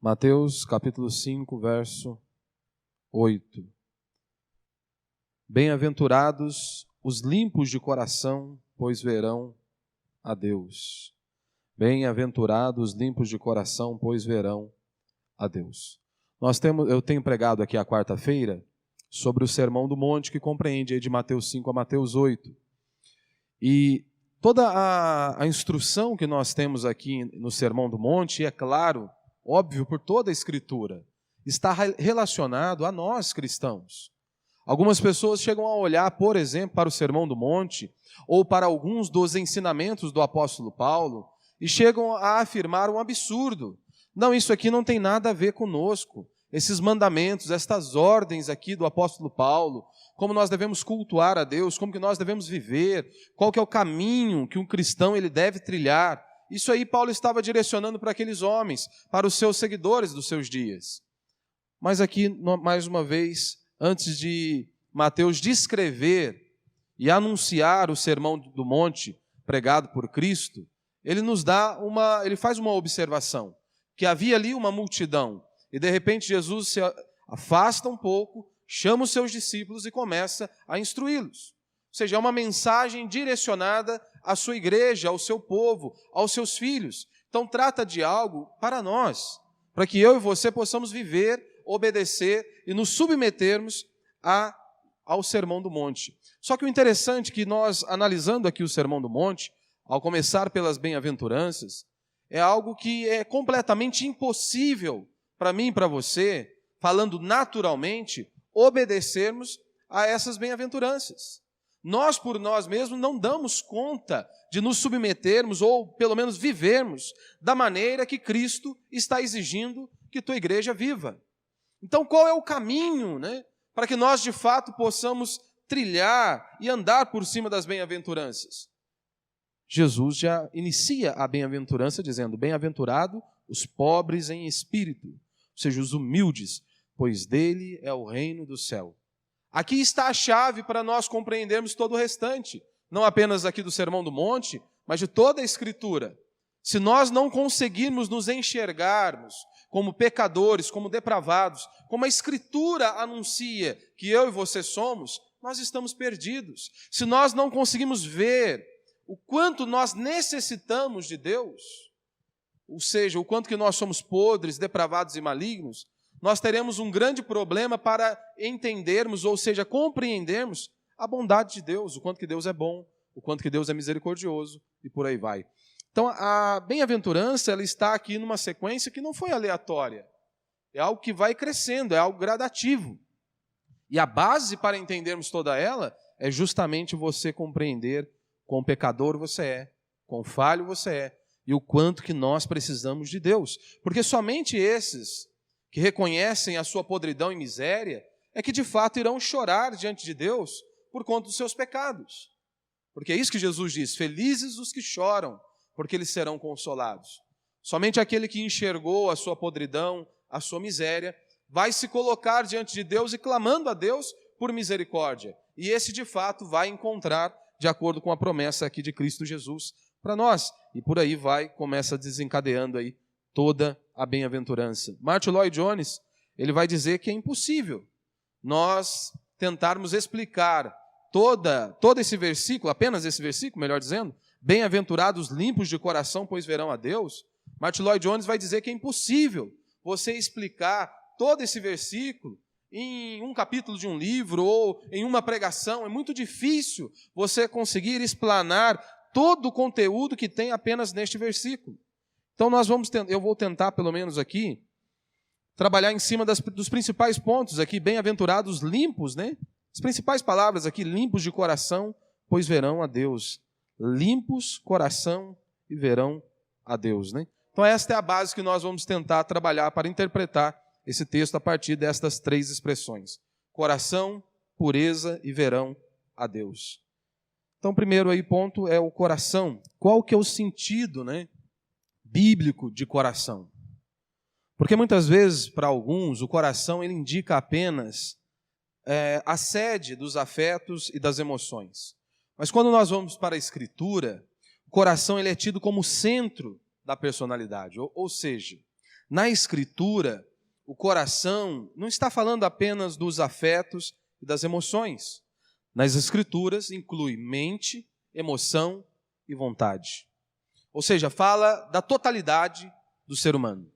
Mateus capítulo 5, verso 8. Bem-aventurados os limpos de coração, pois verão a Deus. Bem-aventurados os limpos de coração, pois verão a Deus. Eu tenho pregado aqui a quarta-feira sobre o Sermão do Monte, que compreende aí de Mateus 5 a Mateus 8. E toda a instrução que nós temos aqui no Sermão do Monte, é claro, óbvio por toda a Escritura, está relacionado a nós cristãos. Algumas pessoas chegam a olhar, por exemplo, para o Sermão do Monte, ou para alguns dos ensinamentos do apóstolo Paulo, e chegam a afirmar um absurdo. Não, isso aqui não tem nada a ver conosco. Esses mandamentos, estas ordens aqui do apóstolo Paulo, como nós devemos cultuar a Deus, como que nós devemos viver, qual que é o caminho que um cristão ele deve trilhar. Isso aí Paulo estava direcionando para aqueles homens, para os seus seguidores dos seus dias. Mas aqui, mais uma vez, antes de Mateus descrever e anunciar o Sermão do Monte pregado por Cristo, ele faz uma observação, que havia ali uma multidão, e de repente Jesus se afasta um pouco, chama os seus discípulos e começa a instruí-los. Ou seja, é uma mensagem direcionada à sua igreja, ao seu povo, aos seus filhos. Então trata de algo para nós, para que eu e você possamos viver, obedecer e nos submetermos ao Sermão do Monte. Só que o interessante é que nós, analisando aqui o Sermão do Monte, ao começar pelas bem-aventuranças, é algo que é completamente impossível para mim e para você, falando naturalmente, obedecermos a essas bem-aventuranças. Nós, por nós mesmos, não damos conta de nos submetermos, ou pelo menos vivermos, da maneira que Cristo está exigindo que tua igreja viva. Então, qual é o caminho, para que nós, de fato, possamos trilhar e andar por cima das bem-aventuranças? Jesus já inicia a bem-aventurança dizendo: bem-aventurado os pobres em espírito, ou seja, os humildes, pois dele é o reino do céu. Aqui está a chave para nós compreendermos todo o restante, não apenas aqui do Sermão do Monte, mas de toda a Escritura. Se nós não conseguirmos nos enxergarmos como pecadores, como depravados, como a Escritura anuncia que eu e você somos, nós estamos perdidos. Se nós não conseguimos ver o quanto nós necessitamos de Deus, ou seja, o quanto que nós somos podres, depravados e malignos, nós teremos um grande problema para entendermos, ou seja, compreendermos a bondade de Deus, o quanto que Deus é bom, o quanto que Deus é misericordioso e por aí vai. Então, a bem-aventurança, ela está aqui numa sequência que não foi aleatória. É algo que vai crescendo, é algo gradativo. E a base para entendermos toda ela é justamente você compreender quão pecador você é, quão falho você é e o quanto que nós precisamos de Deus. Porque somente esses que reconhecem a sua podridão e miséria é que de fato irão chorar diante de Deus por conta dos seus pecados. Porque é isso que Jesus diz: felizes os que choram, porque eles serão consolados. Somente aquele que enxergou a sua podridão, a sua miséria, vai se colocar diante de Deus e clamando a Deus por misericórdia. E esse de fato vai encontrar, de acordo com a promessa aqui de Cristo Jesus para nós. E por aí começa desencadeando aí toda a bem-aventurança. Martin Lloyd Jones, ele vai dizer que é impossível nós tentarmos explicar todo esse versículo, apenas esse versículo, melhor dizendo, bem-aventurados limpos de coração, pois verão a Deus. Martin Lloyd Jones vai dizer que é impossível você explicar todo esse versículo em um capítulo de um livro ou em uma pregação. É muito difícil você conseguir explanar todo o conteúdo que tem apenas neste versículo. Então eu vou tentar, pelo menos aqui, trabalhar em cima dos principais pontos aqui, bem-aventurados limpos, As principais palavras aqui: limpos de coração, pois verão a Deus. Limpos, coração e verão a Deus, Então esta é a base que nós vamos tentar trabalhar para interpretar esse texto a partir destas três expressões: coração, pureza e verão a Deus. Então, o primeiro ponto é o coração. Qual que é o sentido, bíblico de coração? Porque muitas vezes, para alguns, o coração ele indica apenas a sede dos afetos e das emoções. Mas quando nós vamos para a Escritura, o coração ele é tido como o centro da personalidade. Ou seja, Na Escritura, o coração não está falando apenas dos afetos e das emoções. Nas Escrituras, inclui mente, emoção e vontade. Ou seja, fala da totalidade do ser humano.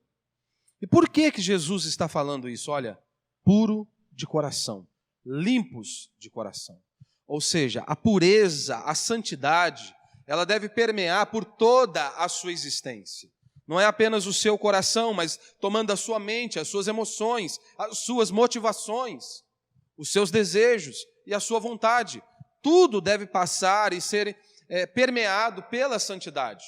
E por que Jesus está falando isso? Olha, puro de coração, limpos de coração. Ou seja, a pureza, a santidade, ela deve permear por toda a sua existência. Não é apenas o seu coração, mas tomando a sua mente, as suas emoções, as suas motivações, os seus desejos e a sua vontade. Tudo deve passar e ser permeado pela santidade.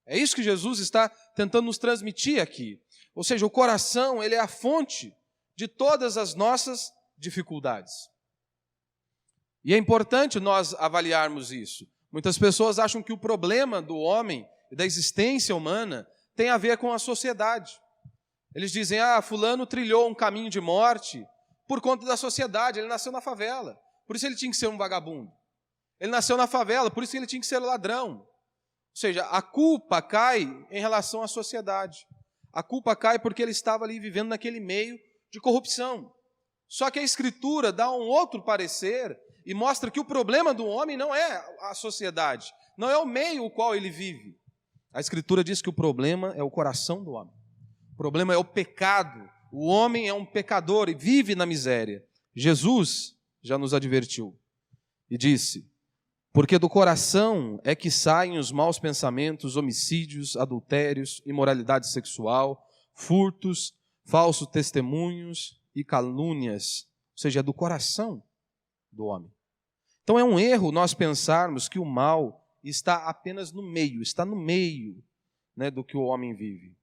É isso que Jesus está tentando nos transmitir aqui. Ou seja, o coração, ele é a fonte de todas as nossas dificuldades. E é importante nós avaliarmos isso. Muitas pessoas acham que o problema do homem e da existência humana tem a ver com a sociedade. Eles dizem, fulano trilhou um caminho de morte por conta da sociedade, ele nasceu na favela, por isso ele tinha que ser um vagabundo. Ele nasceu na favela, por isso ele tinha que ser ladrão. Ou seja, a culpa cai em relação à sociedade. A culpa cai porque ele estava ali vivendo naquele meio de corrupção. Só que a Escritura dá um outro parecer e mostra que o problema do homem não é a sociedade, não é o meio o qual ele vive. A Escritura diz que o problema é o coração do homem. O problema é o pecado. O homem é um pecador e vive na miséria. Jesus já nos advertiu e disse, porque do coração é que saem os maus pensamentos, homicídios, adultérios, imoralidade sexual, furtos, falsos testemunhos e calúnias. Ou seja, é do coração do homem. Então é um erro nós pensarmos que o mal está apenas no meio, está no meio, né, do que o homem vive.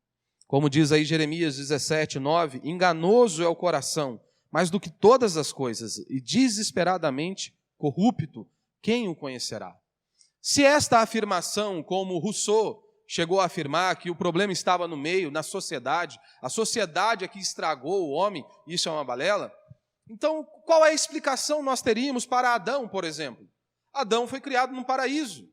Como diz aí Jeremias 17:9, enganoso é o coração, mais do que todas as coisas, e desesperadamente corrupto, quem o conhecerá? Se esta afirmação, como Rousseau chegou a afirmar, que o problema estava no meio, na sociedade, a sociedade é que estragou o homem, isso é uma balela, então qual é a explicação nós teríamos para Adão, por exemplo? Adão foi criado num paraíso,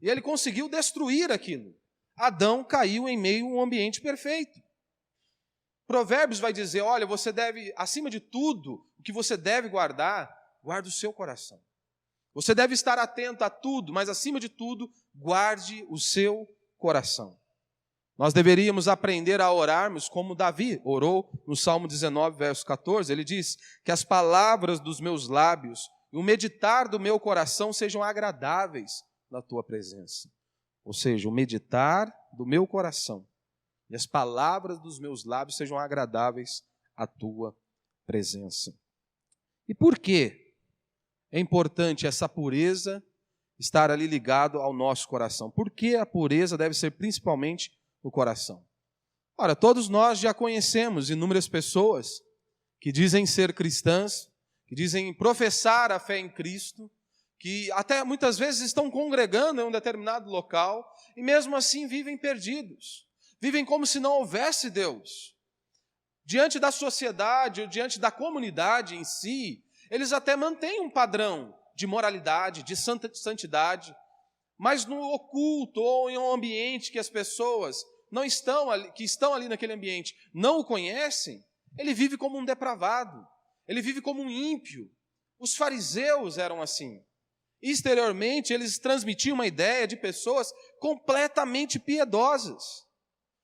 e ele conseguiu destruir aquilo. Adão caiu em meio a um ambiente perfeito. Provérbios vai dizer, olha, você deve, acima de tudo, o que você deve guardar, guarde o seu coração. Você deve estar atento a tudo, mas acima de tudo, guarde o seu coração. Nós deveríamos aprender a orarmos como Davi orou no Salmo 19, verso 14. Ele diz que as palavras dos meus lábios e o meditar do meu coração sejam agradáveis na tua presença. Ou seja, o meditar do meu coração e as palavras dos meus lábios sejam agradáveis à tua presença. E por que é importante essa pureza estar ali ligado ao nosso coração? Por que a pureza deve ser principalmente no coração? Ora, todos nós já conhecemos inúmeras pessoas que dizem ser cristãs, que dizem professar a fé em Cristo, que até muitas vezes estão congregando em um determinado local e mesmo assim vivem perdidos. Vivem como se não houvesse Deus. Diante da sociedade ou diante da comunidade em si, eles até mantêm um padrão de moralidade, de santidade, mas no oculto ou em um ambiente que as pessoas não estão ali, que estão ali naquele ambiente, não o conhecem, ele vive como um depravado, ele vive como um ímpio. Os fariseus eram assim. Exteriormente, eles transmitiam uma ideia de pessoas completamente piedosas.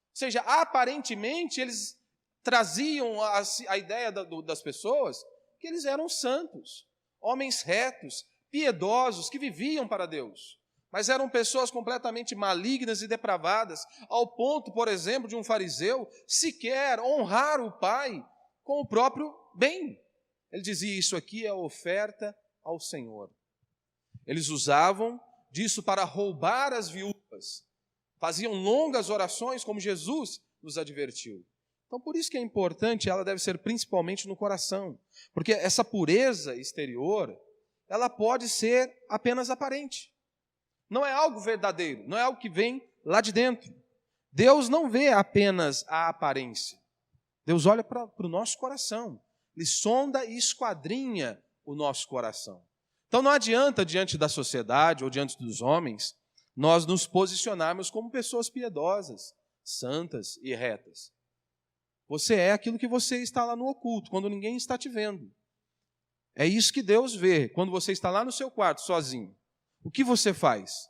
Ou seja, aparentemente, eles traziam a ideia das pessoas que eles eram santos, homens retos, piedosos, que viviam para Deus. Mas eram pessoas completamente malignas e depravadas, ao ponto, por exemplo, de um fariseu sequer honrar o pai com o próprio bem. Ele dizia, isso aqui é oferta ao Senhor. Eles usavam disso para roubar as viúvas. Faziam longas orações, como Jesus nos advertiu. Então, por isso que é importante, ela deve ser principalmente no coração. Porque essa pureza exterior, ela pode ser apenas aparente. Não é algo verdadeiro, não é algo que vem lá de dentro. Deus não vê apenas a aparência. Deus olha para o nosso coração. Ele sonda e esquadrinha o nosso coração. Então não adianta, diante da sociedade ou diante dos homens, nós nos posicionarmos como pessoas piedosas, santas e retas. Você é aquilo que você está lá no oculto, quando ninguém está te vendo. É isso que Deus vê quando você está lá no seu quarto, sozinho. O que você faz?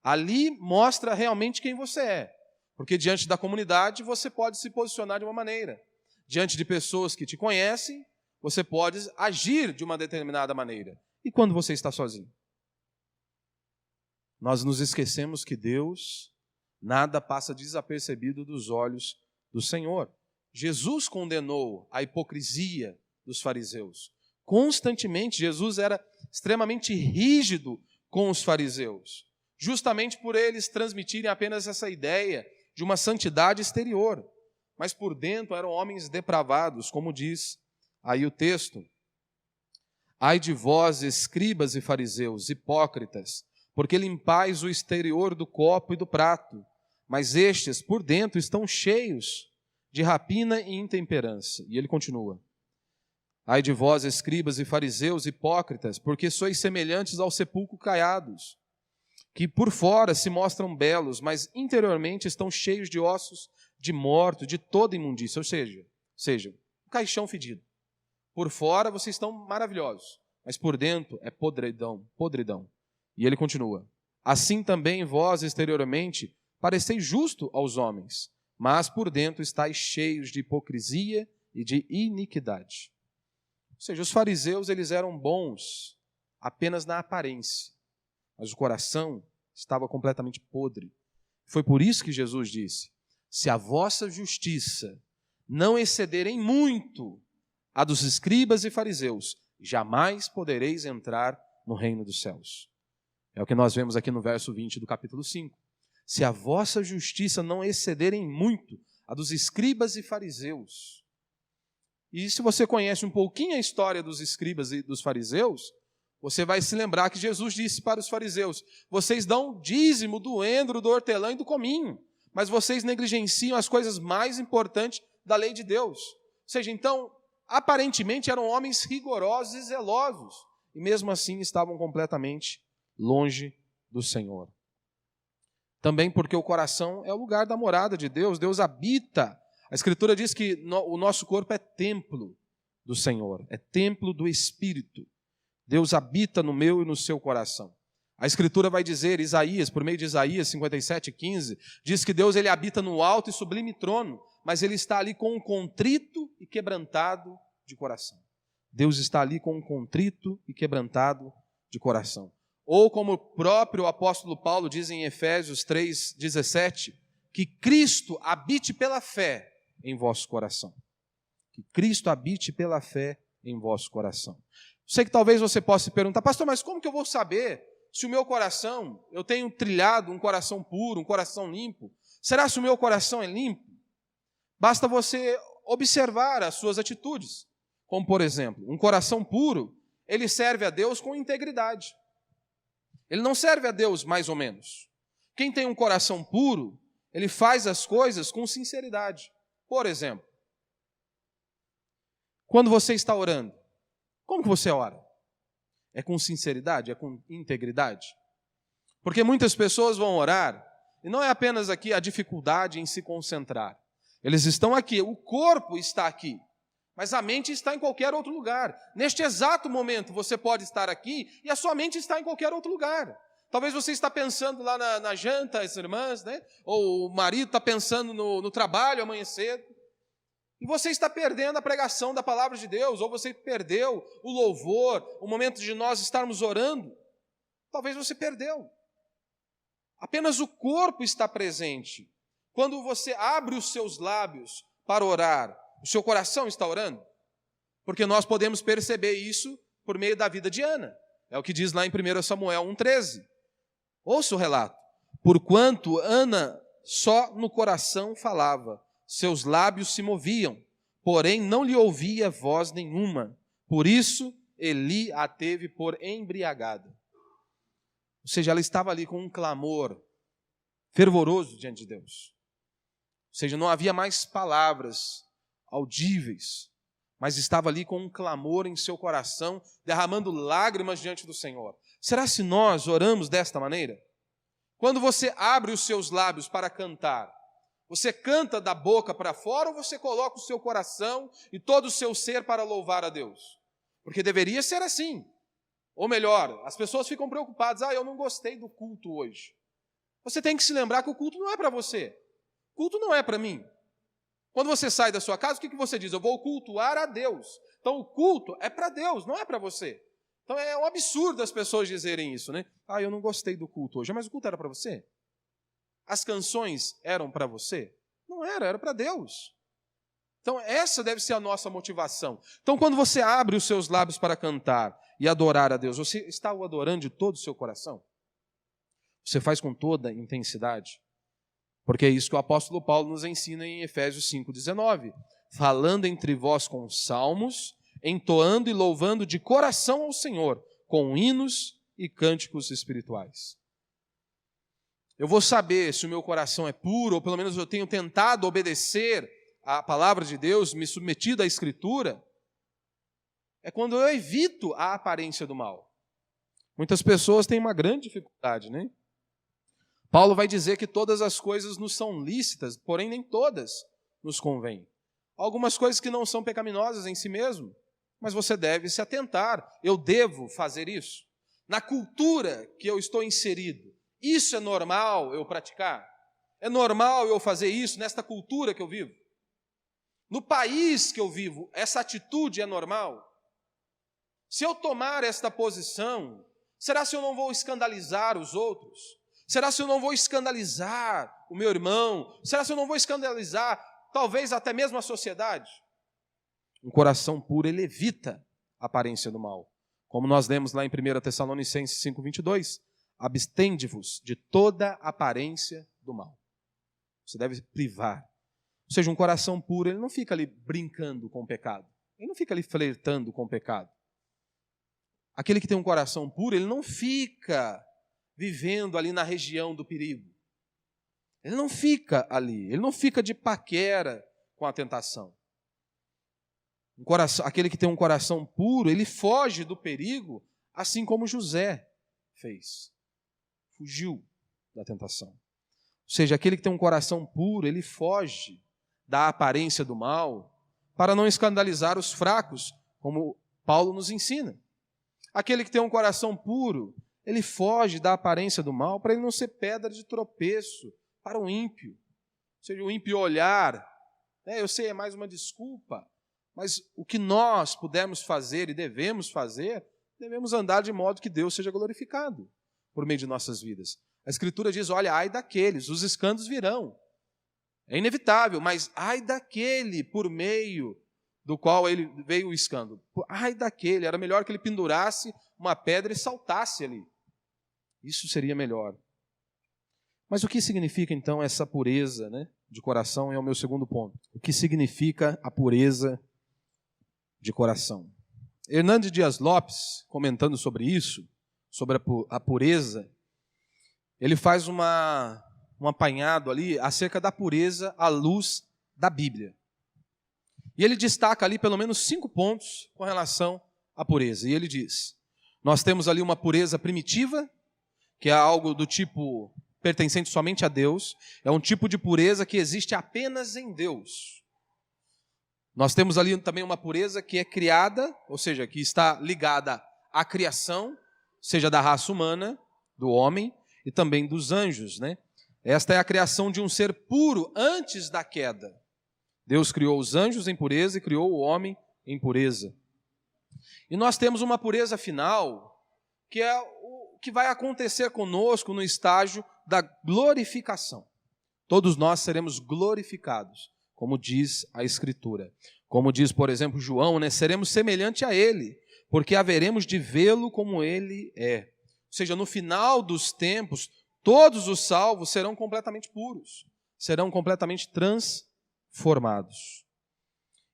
Ali mostra realmente quem você é. Porque diante da comunidade você pode se posicionar de uma maneira. Diante de pessoas que te conhecem, você pode agir de uma determinada maneira. E quando você está sozinho? Nós nos esquecemos que Deus, nada passa desapercebido dos olhos do Senhor. Jesus condenou a hipocrisia dos fariseus. Constantemente, Jesus era extremamente rígido com os fariseus, justamente por eles transmitirem apenas essa ideia de uma santidade exterior, mas por dentro eram homens depravados, como diz aí o texto. Ai de vós, escribas e fariseus, hipócritas, porque limpais o exterior do copo e do prato, mas estes por dentro estão cheios de rapina e intemperança. E ele continua. Ai de vós, escribas e fariseus, hipócritas, porque sois semelhantes ao sepulcro caiados, que por fora se mostram belos, mas interiormente estão cheios de ossos de morto, de toda imundícia, ou seja, um caixão fedido. Por fora vocês estão maravilhosos, mas por dentro é podridão, podridão. E ele continua. Assim também vós, exteriormente, pareceis justo aos homens, mas por dentro estáis cheios de hipocrisia e de iniquidade. Ou seja, os fariseus eles eram bons apenas na aparência, mas o coração estava completamente podre. Foi por isso que Jesus disse, se a vossa justiça não exceder em muito a dos escribas e fariseus, jamais podereis entrar no reino dos céus. É o que nós vemos aqui no verso 20 do capítulo 5. Se a vossa justiça não exceder em muito a dos escribas e fariseus. E se você conhece um pouquinho a história dos escribas e dos fariseus, você vai se lembrar que Jesus disse para os fariseus, vocês dão dízimo do endro, do hortelã e do cominho, mas vocês negligenciam as coisas mais importantes da lei de Deus. Ou seja, então, aparentemente eram homens rigorosos e zelosos, e mesmo assim estavam completamente longe do Senhor. Também porque o coração é o lugar da morada de Deus, Deus habita. A Escritura diz que o nosso corpo é templo do Senhor, é templo do Espírito. Deus habita no meu e no seu coração. A Escritura vai dizer, Isaías, por meio de Isaías 57:15, diz que Deus ele habita no alto e sublime trono, mas ele está ali com um contrito e quebrantado de coração. Deus está ali com um contrito e quebrantado de coração. Ou como o próprio apóstolo Paulo diz em Efésios 3:17, que Cristo habite pela fé em vosso coração. Que Cristo habite pela fé em vosso coração. Sei que talvez você possa se perguntar, pastor, mas como que eu vou saber se o meu coração, eu tenho trilhado um coração puro, um coração limpo? Será se o meu coração é limpo? Basta você observar as suas atitudes. Como, por exemplo, um coração puro, ele serve a Deus com integridade. Ele não serve a Deus mais ou menos. Quem tem um coração puro, ele faz as coisas com sinceridade. Por exemplo, quando você está orando, como que você ora? É com sinceridade? É com integridade? Porque muitas pessoas vão orar, e não é apenas aqui a dificuldade em se concentrar. Eles estão aqui, o corpo está aqui, mas a mente está em qualquer outro lugar. Neste exato momento você pode estar aqui e a sua mente está em qualquer outro lugar. Talvez você está pensando lá na janta, as irmãs, né? Ou o marido está pensando no trabalho amanhã cedo. E você está perdendo a pregação da palavra de Deus, ou você perdeu o louvor, o momento de nós estarmos orando. Talvez você perdeu. Apenas o corpo está presente. Quando você abre os seus lábios para orar, o seu coração está orando? Porque nós podemos perceber isso por meio da vida de Ana. É o que diz lá em 1 Samuel 1,13. Ouça o relato. Porquanto Ana só no coração falava, seus lábios se moviam, porém não lhe ouvia voz nenhuma. Por isso Eli a teve por embriagada. Ou seja, ela estava ali com um clamor fervoroso diante de Deus. Ou seja, não havia mais palavras audíveis, mas estava ali com um clamor em seu coração, derramando lágrimas diante do Senhor. Será se nós oramos desta maneira? Quando você abre os seus lábios para cantar, Você canta da boca para fora ou você coloca o seu coração e todo o seu ser para louvar a Deus? Porque deveria ser assim. Ou melhor, as pessoas ficam preocupadas, eu não gostei do culto hoje. Você tem que se lembrar que o culto não é para você. O culto não é para mim. Quando você sai da sua casa, o que você diz? Eu vou cultuar a Deus. Então o culto é para Deus, não é para você. Então é um absurdo as pessoas dizerem isso, né? Eu não gostei do culto hoje. Mas o culto era para você? As canções eram para você? Não era para Deus. Então essa deve ser a nossa motivação. Então quando você abre os seus lábios para cantar e adorar a Deus, você está o adorando de todo o seu coração? Você faz com toda intensidade? Porque é isso que o apóstolo Paulo nos ensina em Efésios 5,19. Falando entre vós com salmos, entoando e louvando de coração ao Senhor, com hinos e cânticos espirituais. Eu vou saber se o meu coração é puro, ou pelo menos eu tenho tentado obedecer à palavra de Deus, me submetido à Escritura, é quando eu evito a aparência do mal. Muitas pessoas têm uma grande dificuldade, né? Paulo vai dizer que todas as coisas nos são lícitas, porém nem todas nos convêm. Algumas coisas que não são pecaminosas em si mesmo, mas você deve se atentar. Eu devo fazer isso? Na cultura que eu estou inserido, isso é normal eu praticar? É normal eu fazer isso nesta cultura que eu vivo? No país que eu vivo, essa atitude é normal? Se eu tomar esta posição, será se eu não vou escandalizar os outros? Será se eu não vou escandalizar o meu irmão? Será se eu não vou escandalizar, talvez até mesmo a sociedade? Um coração puro, ele evita a aparência do mal. Como nós lemos lá em 1 Tessalonicenses 5,22. Abstende-vos de toda aparência do mal. Você deve privar. Ou seja, um coração puro, ele não fica ali brincando com o pecado. Ele não fica ali flertando com o pecado. Aquele que tem um coração puro, ele não fica vivendo ali na região do perigo. Ele não fica ali, ele não fica de paquera com a tentação. Aquele que tem um coração puro, ele foge do perigo, assim como José fez. Fugiu da tentação. Ou seja, aquele que tem um coração puro, ele foge da aparência do mal para não escandalizar os fracos, como Paulo nos ensina. Aquele que tem um coração puro, ele foge da aparência do mal para ele não ser pedra de tropeço para o ímpio. Ou seja, o ímpio olhar, eu sei, é mais uma desculpa, mas o que nós pudermos fazer e devemos fazer, devemos andar de modo que Deus seja glorificado por meio de nossas vidas. A Escritura diz, olha, ai daqueles, os escândalos virão. É inevitável, mas ai daquele por meio do qual ele veio o escândalo. Ai daquele, era melhor que ele pendurasse uma pedra e saltasse ali. Isso seria melhor. Mas o que significa então essa pureza, de coração? É o meu segundo ponto. O que significa a pureza de coração? Hernandes Dias Lopes, comentando sobre isso, sobre a pureza, ele faz um apanhado ali acerca da pureza à luz da Bíblia. E ele destaca ali pelo menos 5 pontos com relação à pureza. E ele diz, nós temos ali uma pureza primitiva, que é algo do tipo pertencente somente a Deus, é um tipo de pureza que existe apenas em Deus. Nós temos ali também uma pureza que é criada, ou seja, que está ligada à criação, seja da raça humana, do homem, e também dos anjos, Esta é a criação de um ser puro antes da queda. Deus criou os anjos em pureza e criou o homem em pureza. E nós temos uma pureza final, que é o que vai acontecer conosco no estágio da glorificação. Todos nós seremos glorificados, como diz a Escritura. Como diz, por exemplo, João, seremos semelhante a Ele, porque haveremos de vê-lo como Ele é. Ou seja, no final dos tempos, todos os salvos serão completamente puros, serão completamente transformados.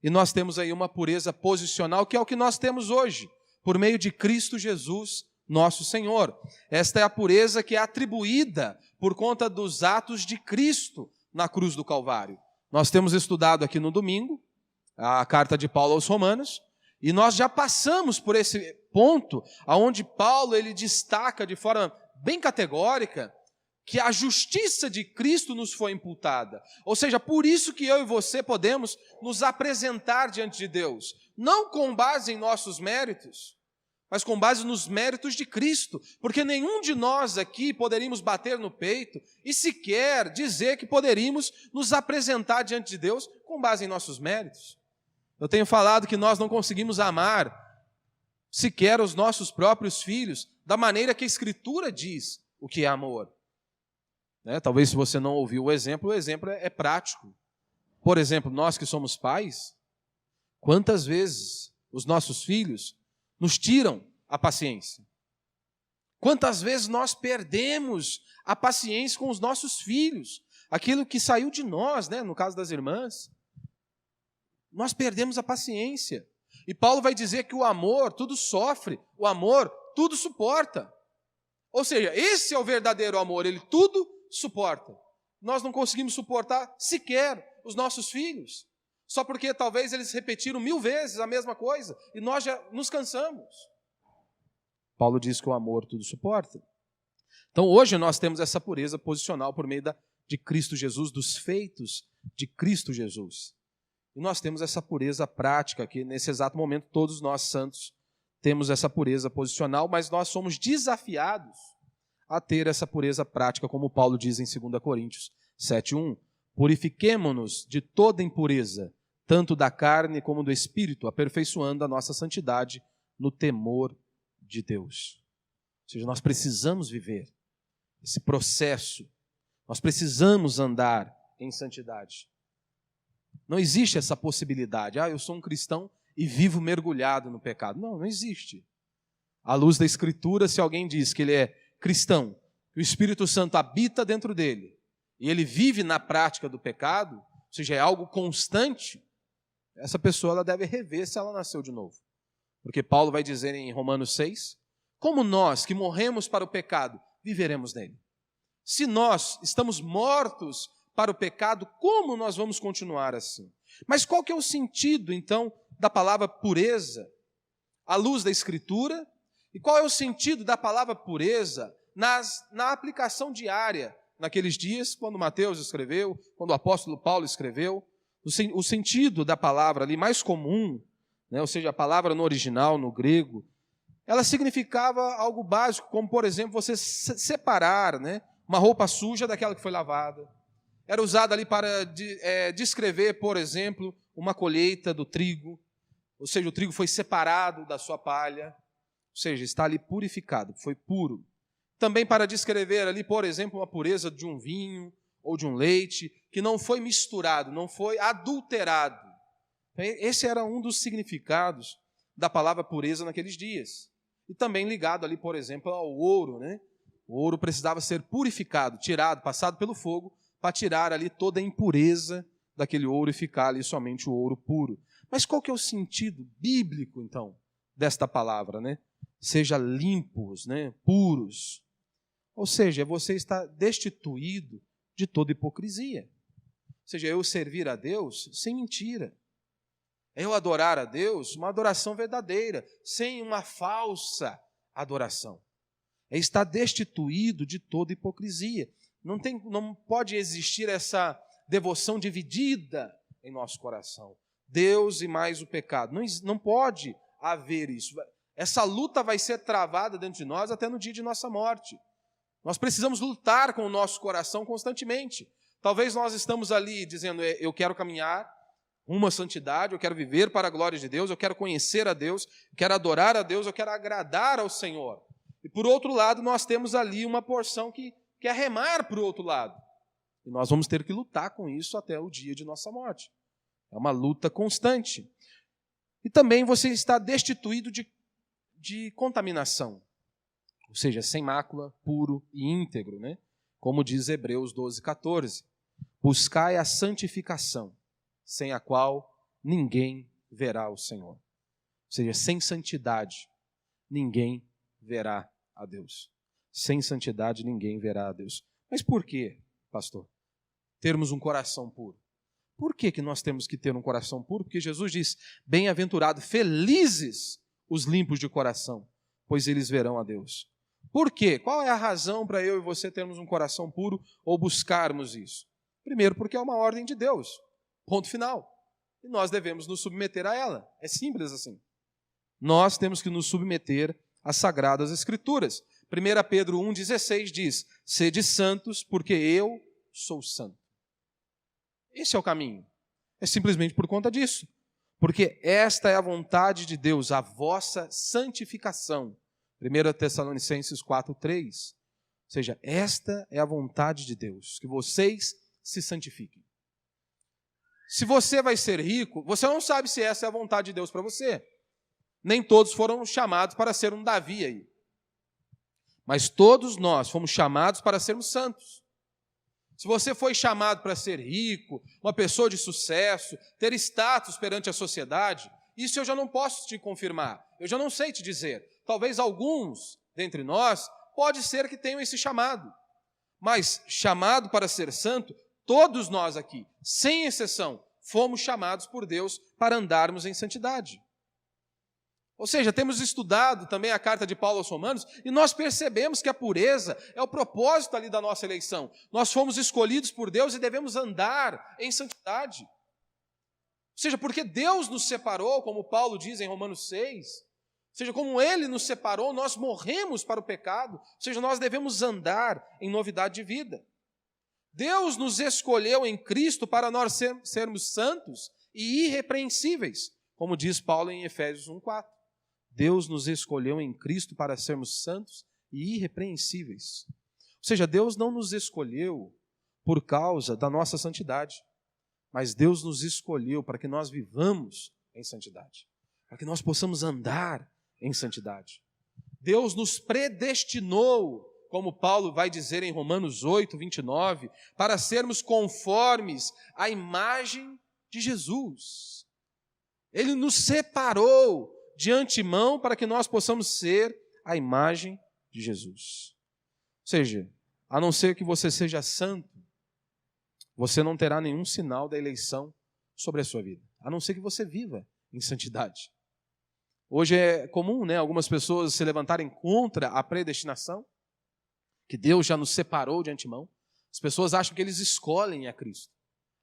E nós temos aí uma pureza posicional, que é o que nós temos hoje, por meio de Cristo Jesus, nosso Senhor. Esta é a pureza que é atribuída por conta dos atos de Cristo na cruz do Calvário. Nós temos estudado aqui no domingo a carta de Paulo aos Romanos, e nós já passamos por esse ponto, onde Paulo ele destaca de forma bem categórica que a justiça de Cristo nos foi imputada. Ou seja, por isso que eu e você podemos nos apresentar diante de Deus, não com base em nossos méritos, mas com base nos méritos de Cristo, porque nenhum de nós aqui poderíamos bater no peito e sequer dizer que poderíamos nos apresentar diante de Deus com base em nossos méritos. Eu tenho falado que nós não conseguimos amar sequer os nossos próprios filhos da maneira que a Escritura diz o que é amor. Talvez se você não ouviu o exemplo é prático. Por exemplo, nós que somos pais, quantas vezes os nossos filhos nos tiram a paciência? Quantas vezes nós perdemos a paciência com os nossos filhos? Aquilo que saiu de nós, no caso das irmãs. Nós perdemos a paciência. E Paulo vai dizer que o amor tudo sofre, o amor tudo suporta. Ou seja, esse é o verdadeiro amor, ele tudo suporta. Nós não conseguimos suportar sequer os nossos filhos, só porque talvez eles repetiram 1000 vezes a mesma coisa e nós já nos cansamos. Paulo diz que o amor tudo suporta. Então hoje nós temos essa pureza posicional por meio de Cristo Jesus, dos feitos de Cristo Jesus. E nós temos essa pureza prática aqui, nesse exato momento, todos nós santos temos essa pureza posicional, mas nós somos desafiados a ter essa pureza prática, como Paulo diz em 2 Coríntios 7:1. Purifiquemo-nos de toda impureza, tanto da carne como do espírito, aperfeiçoando a nossa santidade no temor de Deus. Ou seja, nós precisamos viver esse processo, nós precisamos andar em santidade. Não existe essa possibilidade, eu sou um cristão e vivo mergulhado no pecado. Não existe. À luz da Escritura, se alguém diz que ele é cristão, que o Espírito Santo habita dentro dele, e ele vive na prática do pecado, ou seja, é algo constante, essa pessoa ela deve rever se ela nasceu de novo. Porque Paulo vai dizer em Romanos 6, como nós que morremos para o pecado, viveremos nele. Se nós estamos mortos para o pecado, como nós vamos continuar assim? Mas qual que é o sentido, então, da palavra pureza à luz da Escritura? E qual é o sentido da palavra pureza na aplicação diária, naqueles dias, quando Mateus escreveu, quando o apóstolo Paulo escreveu? O sentido da palavra ali mais comum, ou seja, a palavra no original, no grego, ela significava algo básico, como, por exemplo, você separar uma roupa suja daquela que foi lavada. Era usada ali para descrever, por exemplo, uma colheita do trigo, ou seja, o trigo foi separado da sua palha, ou seja, está ali purificado, foi puro. Também para descrever ali, por exemplo, uma pureza de um vinho ou de um leite, que não foi misturado, não foi adulterado. Esse era um dos significados da palavra pureza naqueles dias. E também ligado ali, por exemplo, ao ouro. O ouro precisava ser purificado, tirado, passado pelo fogo, para tirar ali toda a impureza daquele ouro e ficar ali somente o ouro puro. Mas qual que é o sentido bíblico, então, desta palavra? Seja limpos, puros. Ou seja, você está destituído de toda hipocrisia. Ou seja, eu servir a Deus sem mentira. Eu adorar a Deus, uma adoração verdadeira, sem uma falsa adoração. É estar destituído de toda hipocrisia. Não pode existir essa devoção dividida em nosso coração. Deus e mais o pecado. Não pode haver isso. Essa luta vai ser travada dentro de nós até no dia de nossa morte. Nós precisamos lutar com o nosso coração constantemente. Talvez nós estamos ali dizendo, eu quero caminhar rumo à santidade, eu quero viver para a glória de Deus, eu quero conhecer a Deus, eu quero adorar a Deus, eu quero agradar ao Senhor. E por outro lado, nós temos ali uma porção que quer remar para o outro lado. E nós vamos ter que lutar com isso até o dia de nossa morte. É uma luta constante. E também você está destituído de contaminação. Ou seja, sem mácula, puro e íntegro, Como diz Hebreus 12:14. Buscai a santificação, sem a qual ninguém verá o Senhor. Ou seja, sem santidade, ninguém verá a Deus. Sem santidade, ninguém verá a Deus. Mas por quê, pastor? Termos um coração puro. Por que nós temos que ter um coração puro? Porque Jesus diz, bem-aventurado, felizes os limpos de coração, pois eles verão a Deus. Por quê? Qual é a razão para eu e você termos um coração puro ou buscarmos isso? Primeiro, porque é uma ordem de Deus. Ponto final. E nós devemos nos submeter a ela. É simples assim. Nós temos que nos submeter às Sagradas Escrituras. 1 Pedro 1,16 diz: sede santos, porque eu sou santo. Esse é o caminho. É simplesmente por conta disso. Porque esta é a vontade de Deus, a vossa santificação. 1 Tessalonicenses 4,3. Ou seja, esta é a vontade de Deus, que vocês se santifiquem. Se você vai ser rico, você não sabe se essa é a vontade de Deus para você. Nem todos foram chamados para ser um Davi aí. Mas todos nós fomos chamados para sermos santos. Se você foi chamado para ser rico, uma pessoa de sucesso, ter status perante a sociedade, isso eu já não posso te confirmar, eu já não sei te dizer. Talvez alguns dentre nós, pode ser que tenham esse chamado. Mas chamado para ser santo, todos nós aqui, sem exceção, fomos chamados por Deus para andarmos em santidade. Ou seja, temos estudado também a carta de Paulo aos Romanos e nós percebemos que a pureza é o propósito ali da nossa eleição. Nós fomos escolhidos por Deus e devemos andar em santidade. Ou seja, porque Deus nos separou, como Paulo diz em Romanos 6, ou seja, como Ele nos separou, nós morremos para o pecado, ou seja, nós devemos andar em novidade de vida. Deus nos escolheu em Cristo para nós sermos santos e irrepreensíveis, como diz Paulo em Efésios 1,4. Deus nos escolheu em Cristo para sermos santos e irrepreensíveis. Ou seja, Deus não nos escolheu por causa da nossa santidade, mas Deus nos escolheu para que nós vivamos em santidade, para que nós possamos andar em santidade. Deus nos predestinou, como Paulo vai dizer em Romanos 8:29, para sermos conformes à imagem de Jesus. Ele nos separou de antemão para que nós possamos ser a imagem de Jesus. Ou seja, a não ser que você seja santo, você não terá nenhum sinal da eleição sobre a sua vida, a não ser que você viva em santidade. Hoje é comum, algumas pessoas se levantarem contra a predestinação, que Deus já nos separou de antemão. As pessoas acham que eles escolhem a Cristo.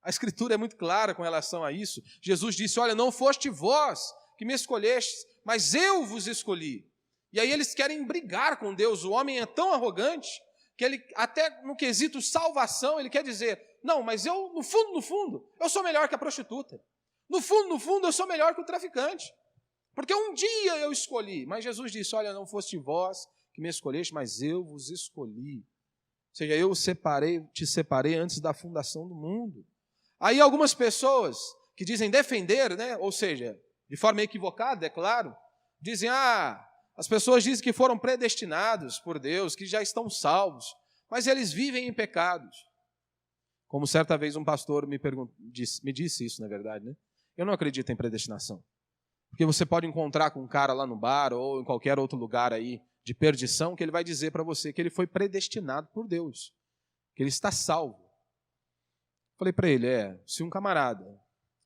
A Escritura é muito clara com relação a isso. Jesus disse: olha, não foste vós que me escolhestes, mas eu vos escolhi. E aí eles querem brigar com Deus. O homem é tão arrogante que ele, até no quesito salvação, ele quer dizer: não, mas eu, no fundo, eu sou melhor que a prostituta. No fundo, eu sou melhor que o traficante. Porque um dia eu escolhi. Mas Jesus disse: olha, não foste vós que me escolheste, mas eu vos escolhi. Ou seja, eu te separei antes da fundação do mundo. Aí algumas pessoas que dizem defender, ou seja, de forma equivocada, é claro, dizem: as pessoas dizem que foram predestinados por Deus, que já estão salvos, mas eles vivem em pecados. Como certa vez um pastor me disse isso, na verdade, Eu não acredito em predestinação. Porque você pode encontrar com um cara lá no bar ou em qualquer outro lugar aí de perdição, que ele vai dizer para você que ele foi predestinado por Deus, que ele está salvo. Falei para ele: se um camarada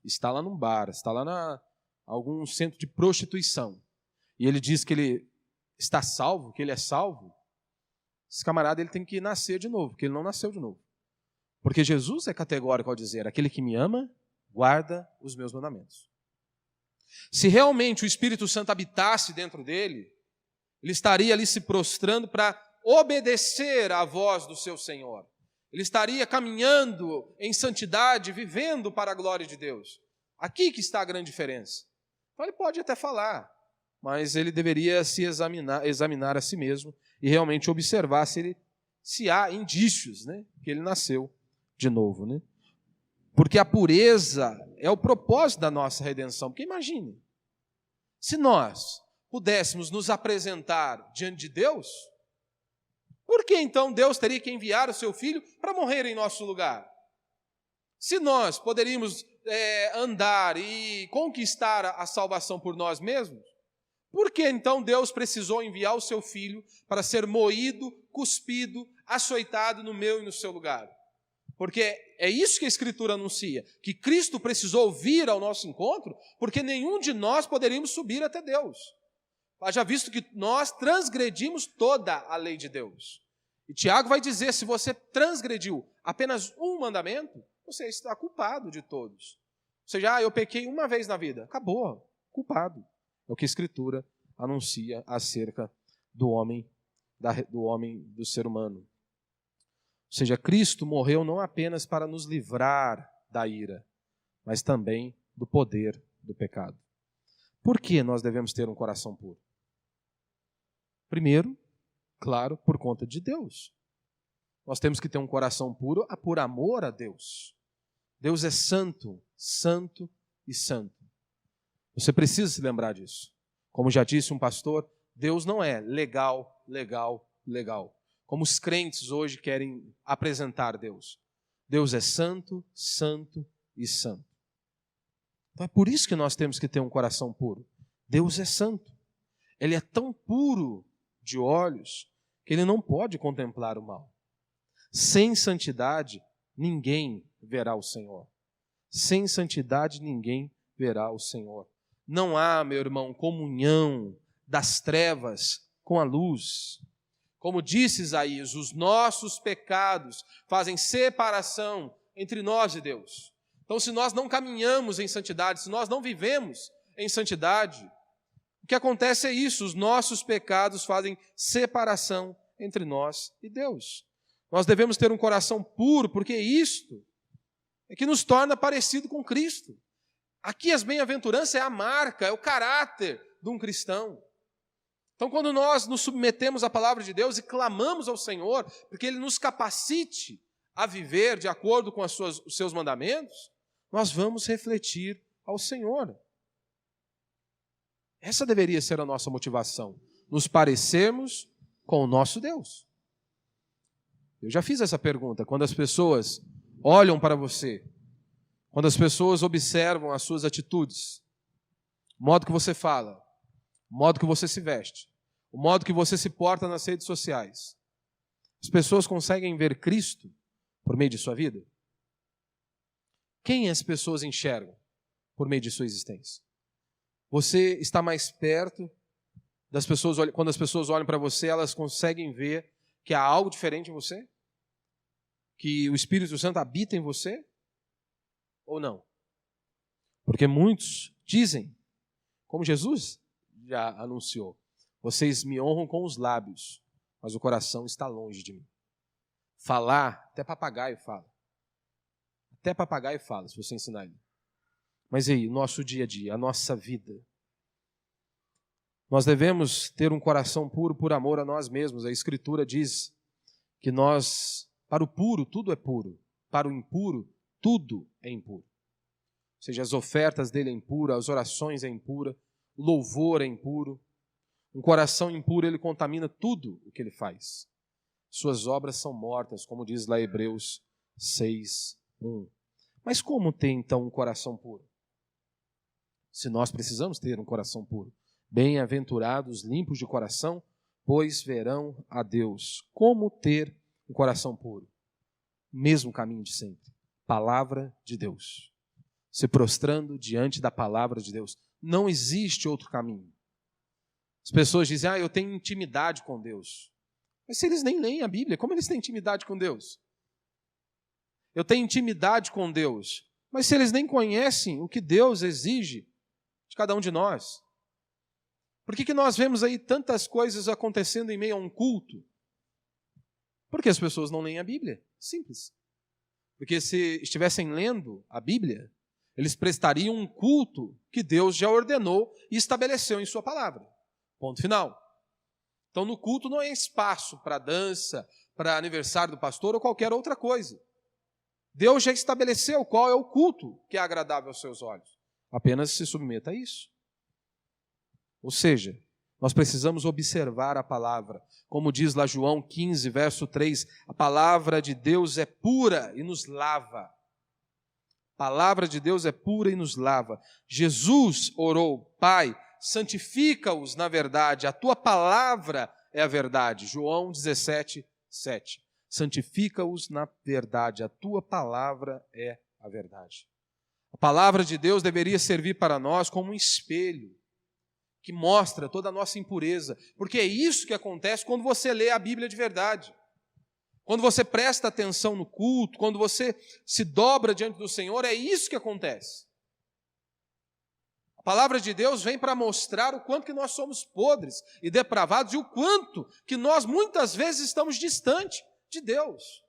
está lá num bar, está lá na algum centro de prostituição, e ele diz que ele está salvo, que ele é salvo, esse camarada ele tem que nascer de novo, porque ele não nasceu de novo. Porque Jesus é categórico ao dizer: aquele que me ama, guarda os meus mandamentos. Se realmente o Espírito Santo habitasse dentro dele, ele estaria ali se prostrando para obedecer à voz do seu Senhor. Ele estaria caminhando em santidade, vivendo para a glória de Deus. Aqui que está a grande diferença. Então ele pode até falar, mas ele deveria se examinar a si mesmo e realmente observar se há indícios, que ele nasceu de novo. Porque a pureza é o propósito da nossa redenção. Porque imagine, se nós pudéssemos nos apresentar diante de Deus, por que então Deus teria que enviar o seu Filho para morrer em nosso lugar? Se nós poderíamos andar e conquistar a salvação por nós mesmos, por que então Deus precisou enviar o seu Filho para ser moído, cuspido, açoitado no meu e no seu lugar? Porque é isso que a Escritura anuncia, que Cristo precisou vir ao nosso encontro, porque nenhum de nós poderíamos subir até Deus. Haja visto que nós transgredimos toda a lei de Deus. E Tiago vai dizer, se você transgrediu apenas um mandamento, você está culpado de todos. Ou seja, eu pequei uma vez na vida. Acabou, culpado. É o que a Escritura anuncia acerca do homem, do ser humano. Ou seja, Cristo morreu não apenas para nos livrar da ira, mas também do poder do pecado. Por que nós devemos ter um coração puro? Primeiro, claro, por conta de Deus. Nós temos que ter um coração puro por amor a Deus. Deus é santo, santo e santo. Você precisa se lembrar disso. Como já disse um pastor, Deus não é legal, legal, legal. Como os crentes hoje querem apresentar Deus. Deus é santo, santo e santo. Então é por isso que nós temos que ter um coração puro. Deus é santo. Ele é tão puro de olhos que ele não pode contemplar o mal. Sem santidade, ninguém verá o Senhor. Sem santidade, ninguém verá o Senhor. Não há, meu irmão, comunhão das trevas com a luz. Como disse Isaías, os nossos pecados fazem separação entre nós e Deus. Então, se nós não caminhamos em santidade, se nós não vivemos em santidade, o que acontece é isso, os nossos pecados fazem separação entre nós e Deus. Nós devemos ter um coração puro, porque isto é que nos torna parecido com Cristo. Aqui as bem-aventuranças é a marca, é o caráter de um cristão. Então, quando nós nos submetemos à palavra de Deus e clamamos ao Senhor, porque Ele nos capacite a viver de acordo com os seus mandamentos, nós vamos refletir ao Senhor. Essa deveria ser a nossa motivação, nos parecermos com o nosso Deus. Eu já fiz essa pergunta, quando as pessoas olham para você, quando as pessoas observam as suas atitudes, o modo que você fala, o modo que você se veste, o modo que você se porta nas redes sociais, as pessoas conseguem ver Cristo por meio de sua vida? Quem as pessoas enxergam por meio de sua existência? Você está mais perto das pessoas, quando as pessoas olham para você, elas conseguem ver que há algo diferente em você? Que o Espírito Santo habita em você? Ou não? Porque muitos dizem, como Jesus já anunciou, vocês me honram com os lábios, mas o coração está longe de mim. Falar, até papagaio fala. Até papagaio fala, se você ensinar ele. Mas e aí, o nosso dia a dia, a nossa vida? Nós devemos ter um coração puro por amor a nós mesmos. A Escritura diz que para o puro, tudo é puro. Para o impuro, tudo é impuro. Ou seja, as ofertas dele é impura, as orações é impura, o louvor é impuro. Um coração impuro, ele contamina tudo o que ele faz. Suas obras são mortas, como diz lá Hebreus 6:1. Mas como ter então um coração puro? Se nós precisamos ter um coração puro. Bem-aventurados, limpos de coração, pois verão a Deus. Como ter um coração puro? Mesmo caminho de sempre. Palavra de Deus. Se prostrando diante da palavra de Deus. Não existe outro caminho. As pessoas dizem, eu tenho intimidade com Deus. Mas se eles nem leem a Bíblia, como eles têm intimidade com Deus? Eu tenho intimidade com Deus. Mas se eles nem conhecem o que Deus exige de cada um de nós. Por que nós vemos aí tantas coisas acontecendo em meio a um culto? Porque as pessoas não leem a Bíblia. Simples. Porque se estivessem lendo a Bíblia, eles prestariam um culto que Deus já ordenou e estabeleceu em sua palavra. Ponto final. Então no culto não é espaço para dança, para aniversário do pastor ou qualquer outra coisa. Deus já estabeleceu qual é o culto que é agradável aos seus olhos. Apenas se submeta a isso. Ou seja, nós precisamos observar a palavra. Como diz lá João 15, verso 3, a palavra de Deus é pura e nos lava. A palavra de Deus é pura e nos lava. Jesus orou, Pai, santifica-os na verdade, a tua palavra é a verdade. João 17, 7. Santifica-os na verdade, a tua palavra é a verdade. A palavra de Deus deveria servir para nós como um espelho que mostra toda a nossa impureza, porque é isso que acontece quando você lê a Bíblia de verdade. Quando você presta atenção no culto, quando você se dobra diante do Senhor, é isso que acontece. A palavra de Deus vem para mostrar o quanto que nós somos podres e depravados e o quanto que nós muitas vezes estamos distante de Deus.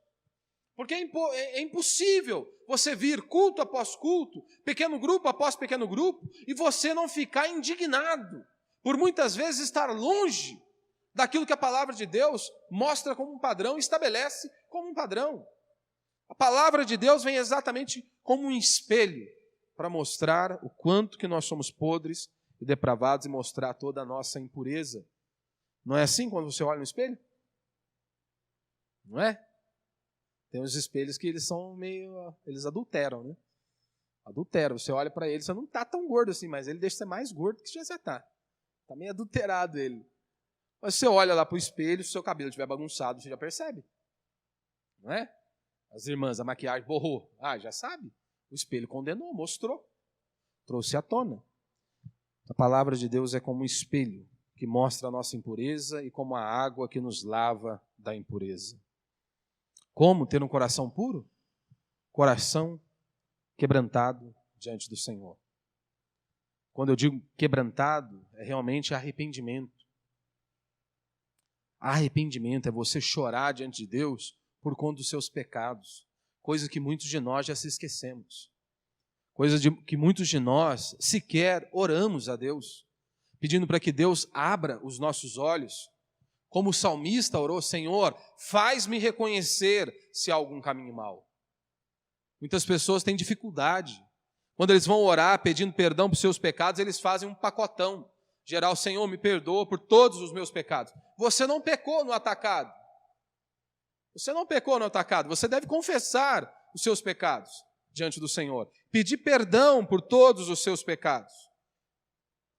Porque é impossível você vir culto após culto, pequeno grupo após pequeno grupo, e você não ficar indignado por muitas vezes estar longe daquilo que a palavra de Deus mostra como um padrão, estabelece como um padrão. A palavra de Deus vem exatamente como um espelho para mostrar o quanto que nós somos podres e depravados e mostrar toda a nossa impureza. Não é assim quando você olha no espelho? Não é? Tem uns espelhos que eles são eles adulteram, né? Adulteram. Você olha para ele, você não está tão gordo assim, mas ele deixa você mais gordo que já você está. Está meio adulterado ele. Mas você olha lá para o espelho, se o seu cabelo estiver bagunçado, você já percebe. Não é? As irmãs, a maquiagem borrou. Já sabe. O espelho condenou, mostrou. Trouxe à tona. A palavra de Deus é como um espelho que mostra a nossa impureza e como a água que nos lava da impureza. Como ter um coração puro? Coração quebrantado diante do Senhor. Quando eu digo quebrantado, é realmente arrependimento. Arrependimento é você chorar diante de Deus por conta dos seus pecados, coisa que muitos de nós já se esquecemos, que muitos de nós sequer oramos a Deus, pedindo para que Deus abra os nossos olhos, como o salmista orou: Senhor, faz-me reconhecer se há algum caminho mau. Muitas pessoas têm dificuldade, quando eles vão orar pedindo perdão por seus pecados, eles fazem um pacotão geral: Senhor, me perdoa por todos os meus pecados. Você não pecou no atacado. Você não pecou no atacado. Você deve confessar os seus pecados diante do Senhor. Pedir perdão por todos os seus pecados.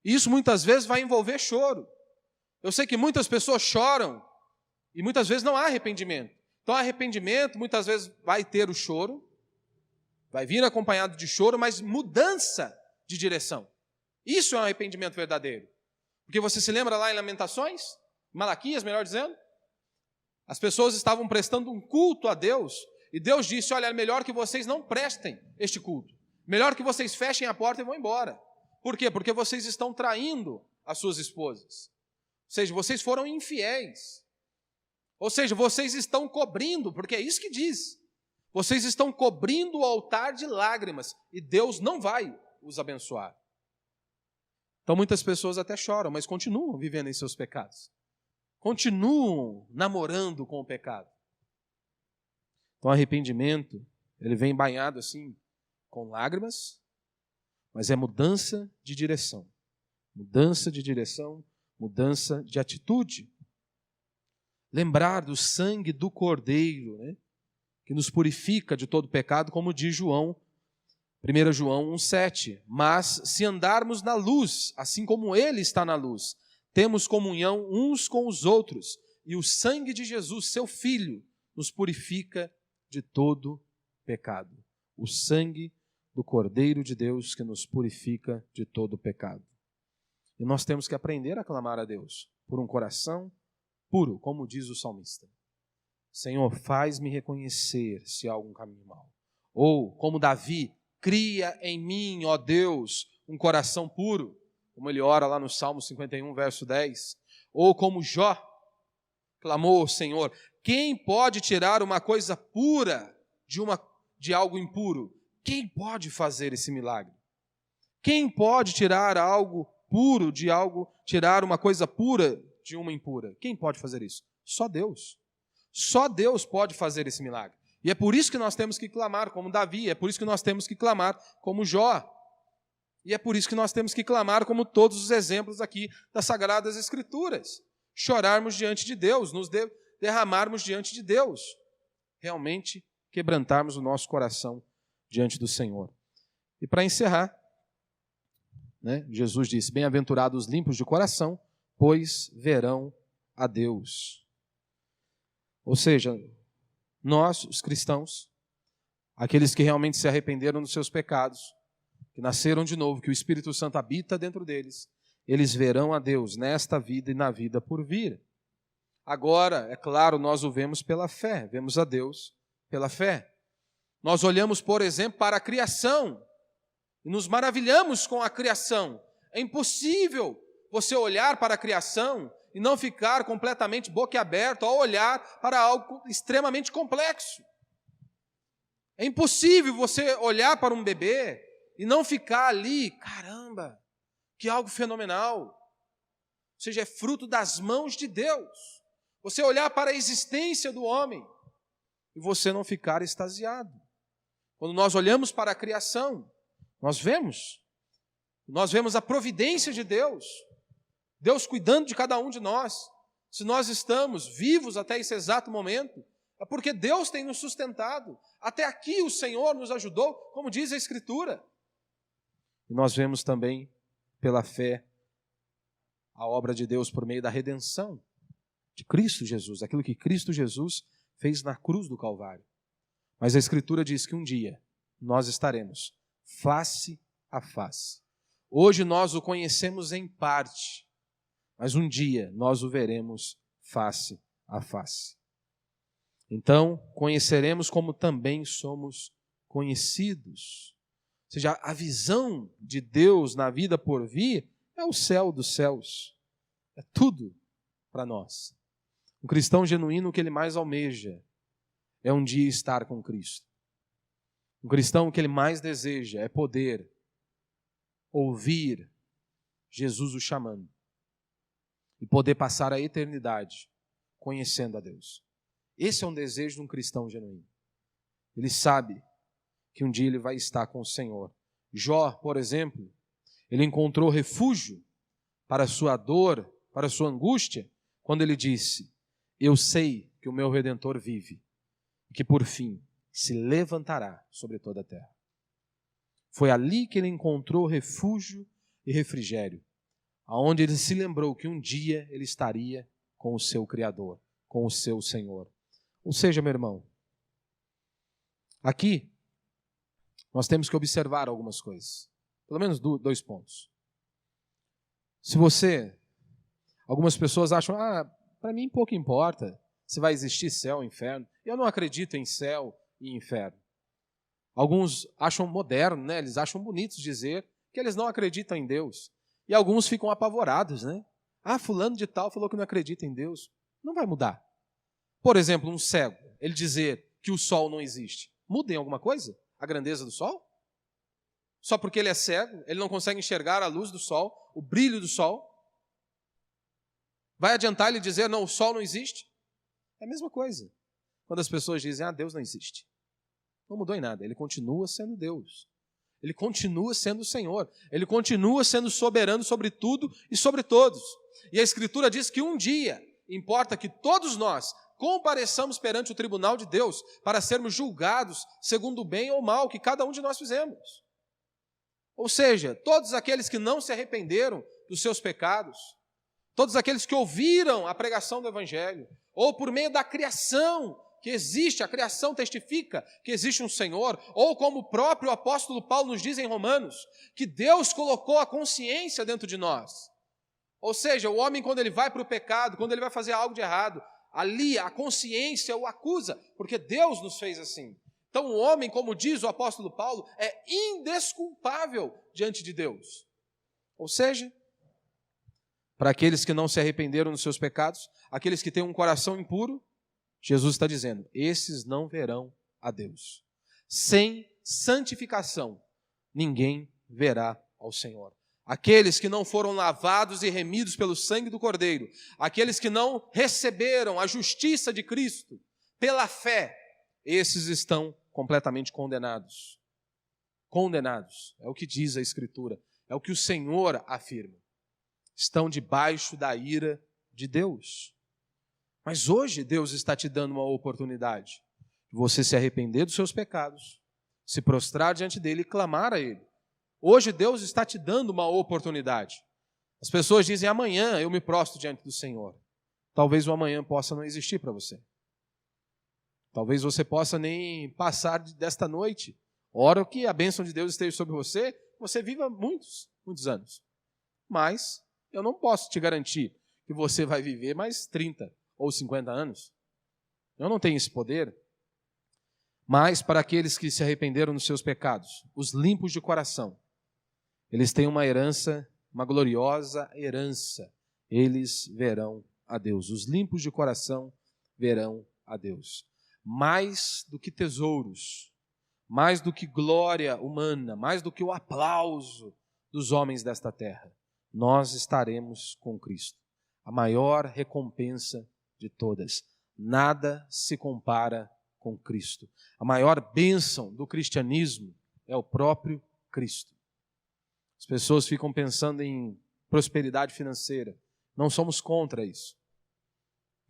Isso muitas vezes vai envolver choro. Eu sei que muitas pessoas choram e muitas vezes não há arrependimento. Então, arrependimento muitas vezes vai ter o choro, vai vir acompanhado de choro, mas mudança de direção. Isso é um arrependimento verdadeiro. Porque você se lembra lá em Lamentações? Malaquias, melhor dizendo? As pessoas estavam prestando um culto a Deus, e Deus disse: olha, é melhor que vocês não prestem este culto. Melhor que vocês fechem a porta e vão embora. Por quê? Porque vocês estão traindo as suas esposas. Ou seja, vocês foram infiéis. Ou seja, vocês estão cobrindo, porque é isso que diz. Vocês estão cobrindo o altar de lágrimas, e Deus não vai os abençoar. Então muitas pessoas até choram, mas continuam vivendo em seus pecados. Continuam namorando com o pecado. Então o arrependimento, ele vem banhado assim, com lágrimas, mas é mudança de direção. Mudança de direção, mudança de atitude. Lembrar do sangue do Cordeiro, né, que nos purifica de todo pecado, como diz João, 1 João 1,7. Mas se andarmos na luz, assim como Ele está na luz, temos comunhão uns com os outros, e o sangue de Jesus, seu Filho, nos purifica de todo pecado. O sangue do Cordeiro de Deus que nos purifica de todo pecado. E nós temos que aprender a clamar a Deus por um coração puro, como diz o salmista. Senhor, faz-me reconhecer se há algum caminho mau. Ou, como Davi, cria em mim, ó Deus, um coração puro, como ele ora lá no Salmo 51, verso 10. Ou como Jó clamou: Senhor, quem pode tirar uma coisa pura de algo impuro? Quem pode fazer esse milagre? Quem pode tirar algo puro de algo, tirar uma coisa pura de uma impura? Quem pode fazer isso? Só Deus. Só Deus pode fazer esse milagre. E é por isso que nós temos que clamar como Davi, é por isso que nós temos que clamar como Jó. E é por isso que nós temos que clamar como todos os exemplos aqui das Sagradas Escrituras. Chorarmos diante de Deus, nos derramarmos diante de Deus. Realmente quebrantarmos o nosso coração diante do Senhor. E para encerrar, né, Jesus disse: bem-aventurados os limpos de coração, pois verão a Deus. Ou seja, nós, os cristãos, aqueles que realmente se arrependeram dos seus pecados, que nasceram de novo, que o Espírito Santo habita dentro deles, eles verão a Deus nesta vida e na vida por vir. Agora, é claro, nós o vemos pela fé, vemos a Deus pela fé. Nós olhamos, por exemplo, para a criação e nos maravilhamos com a criação. É impossível você olhar para a criação e não ficar completamente boquiaberto ao olhar para algo extremamente complexo. É impossível você olhar para um bebê e não ficar ali, caramba, que algo fenomenal. Ou seja, é fruto das mãos de Deus. Você olhar para a existência do homem e você não ficar extasiado. Quando nós olhamos para a criação, nós vemos a providência de Deus, Deus cuidando de cada um de nós. Se nós estamos vivos até esse exato momento, é porque Deus tem nos sustentado. Até aqui o Senhor nos ajudou, como diz a Escritura. E nós vemos também, pela fé, a obra de Deus por meio da redenção de Cristo Jesus, aquilo que Cristo Jesus fez na cruz do Calvário. Mas a Escritura diz que um dia nós estaremos face a face. Hoje nós o conhecemos em parte, mas um dia nós o veremos face a face. Então, conheceremos como também somos conhecidos. Ou seja, a visão de Deus na vida por vir é o céu dos céus. É tudo para nós. Um cristão genuíno, o que ele mais almeja é um dia estar com Cristo. Um cristão, o que ele mais deseja é poder ouvir Jesus o chamando e poder passar a eternidade conhecendo a Deus. Esse é um desejo de um cristão genuíno. Ele sabe que um dia ele vai estar com o Senhor. Jó, por exemplo, ele encontrou refúgio para a sua dor, para a sua angústia, quando ele disse: eu sei que o meu Redentor vive e que por fim se levantará sobre toda a terra. Foi ali que ele encontrou refúgio e refrigério, aonde ele se lembrou que um dia ele estaria com o seu Criador, com o seu Senhor. Ou seja, meu irmão, aqui nós temos que observar algumas coisas, pelo menos 2 pontos. Se você, algumas pessoas acham, para mim pouco importa se vai existir céu ou inferno. Eu não acredito em céu e inferno. Alguns acham moderno, né? Eles acham bonito dizer que eles não acreditam em Deus. E alguns ficam apavorados, né? Fulano de tal falou que não acredita em Deus. Não vai mudar. Por exemplo, um cego, ele dizer que o sol não existe. Muda em alguma coisa a grandeza do sol? Só porque ele é cego, ele não consegue enxergar a luz do sol, o brilho do sol? Vai adiantar ele dizer, não, o sol não existe? É a mesma coisa. Quando as pessoas dizem, Deus não existe. Não mudou em nada, ele continua sendo Deus. Ele continua sendo o Senhor. Ele continua sendo soberano sobre tudo e sobre todos. E a Escritura diz que um dia, importa que todos nós compareçamos perante o tribunal de Deus para sermos julgados segundo o bem ou o mal que cada um de nós fizemos. Ou seja, todos aqueles que não se arrependeram dos seus pecados, todos aqueles que ouviram a pregação do Evangelho, ou por meio da criação que existe, a criação testifica que existe um Senhor, ou como o próprio apóstolo Paulo nos diz em Romanos, que Deus colocou a consciência dentro de nós. Ou seja, o homem quando ele vai para o pecado, quando ele vai fazer algo de errado, ali a consciência o acusa, porque Deus nos fez assim. Então o homem, como diz o apóstolo Paulo, é indesculpável diante de Deus. Ou seja, para aqueles que não se arrependeram dos seus pecados, aqueles que têm um coração impuro, Jesus está dizendo, esses não verão a Deus. Sem santificação, ninguém verá ao Senhor. Aqueles que não foram lavados e remidos pelo sangue do Cordeiro, aqueles que não receberam a justiça de Cristo pela fé, esses estão completamente condenados. Condenados, é o que diz a Escritura, é o que o Senhor afirma. Estão debaixo da ira de Deus. Mas hoje Deus está te dando uma oportunidade de você se arrepender dos seus pecados, se prostrar diante dele e clamar a ele. Hoje Deus está te dando uma oportunidade. As pessoas dizem, amanhã eu me prostro diante do Senhor. Talvez o amanhã possa não existir para você. Talvez você possa nem passar desta noite. Ora que a bênção de Deus esteja sobre você, você viva muitos anos. Mas Eu não posso te garantir que você vai viver mais 30 ou 50 anos. Eu não tenho esse poder. Mas para aqueles que se arrependeram dos seus pecados, os limpos de coração, eles têm uma herança, uma gloriosa herança. Eles verão a Deus. Os limpos de coração verão a Deus. Mais do que tesouros, mais do que glória humana, mais do que o aplauso dos homens desta terra, nós estaremos com Cristo. A maior recompensa de todas. Nada se compara com Cristo. A maior bênção do cristianismo é o próprio Cristo. As pessoas ficam pensando em prosperidade financeira. Não somos contra isso.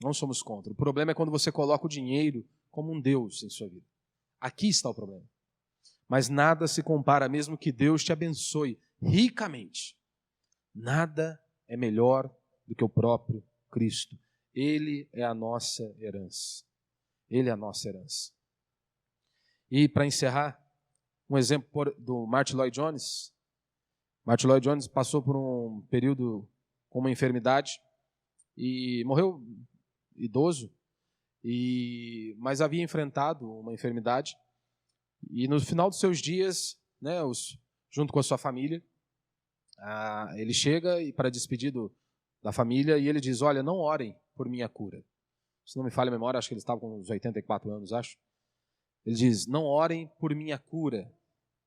Não somos contra. O problema é quando você coloca o dinheiro como um Deus em sua vida. Aqui está o problema. Mas nada se compara, mesmo que Deus te abençoe ricamente. Nada é melhor do que o próprio Cristo. Ele é a nossa herança. Ele é a nossa herança. E para encerrar, um exemplo do Martyn Lloyd-Jones. Martyn Lloyd-Jones passou por um período com uma enfermidade e morreu idoso, mas havia enfrentado uma enfermidade. E no final dos seus dias, né, junto com a sua família, ele chega para despedir da família e ele diz: olha, não orem por minha cura. Se não me falha a memória, acho que ele estava com uns 84 anos, acho. Ele diz: não orem por minha cura,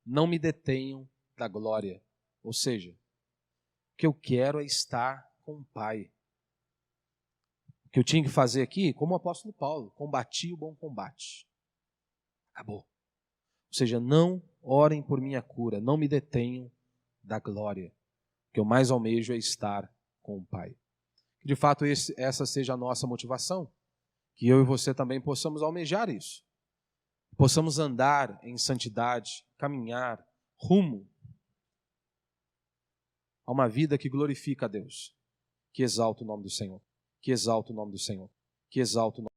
não me detenham da glória. Ou seja, o que eu quero é estar com o Pai. O que eu tinha que fazer aqui, como o apóstolo Paulo, combati o bom combate. Acabou. Ou seja, não orem por minha cura, não me detenham da glória. O que eu mais almejo é estar com o Pai. Que de fato essa seja a nossa motivação. Que eu e você também possamos almejar isso. Possamos andar em santidade, caminhar rumo a uma vida que glorifica a Deus. Que exalta o nome do Senhor. Que exalta o nome do Senhor. Que exalta o nome